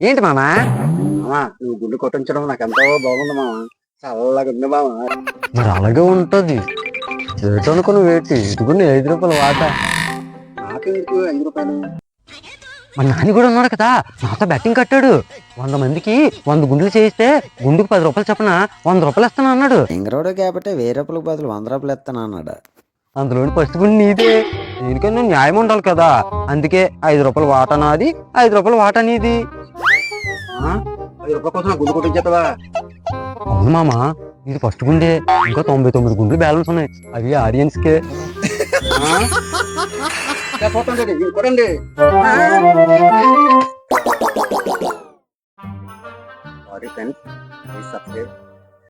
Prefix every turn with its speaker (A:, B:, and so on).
A: ఏంటి మామా?
B: మామా నువ్వు గుండు కొట్టించడం నాకు ఎంతో బాగుంది మామ. చల్లగా ఉంది మామ.
A: మరి అలాగే ఉంటది. ఏటనుకో నువ్వేటి ఇదిగోండి 5 రూపాయలు వాట.
B: నాకెందుకు 5 రూపాయలు?
A: మా నాని కూడా ఉన్నాడు కదా, నాతో బెట్టింగ్ కట్టాడు. 100 మందికి 100 గుండ్లు చేయిస్తే గుండుకు 10 రూపాయలు చెప్పిన 100 రూపాయలు ఇస్తాను అన్నాడు.
C: ఇంగరోడు కాబట్టి 1000 రూపాయలకు బదులు 100 రూపాయలు ఇస్తాను అన్నాడు.
A: అందులోని ఫస్ట్ గుండు నీదే. దీనికన్నా న్యాయం ఉండాలి కదా, అందుకే 5 రూపాయలు వాటా నాది, 5 రూపాయలు వాటా నీది.
B: 5 రూపాయల కోసం నా గుండు కొట్టించేస్తావా?
A: అవును మామ, ఇది ఫస్ట్ గుండే. ఇంకా 99 గుండ్లు బ్యాలెన్స్ ఉన్నాయి, అవి ఆడియన్స్ కే.
B: కొట్టండి. Sorry friends, please subscribe.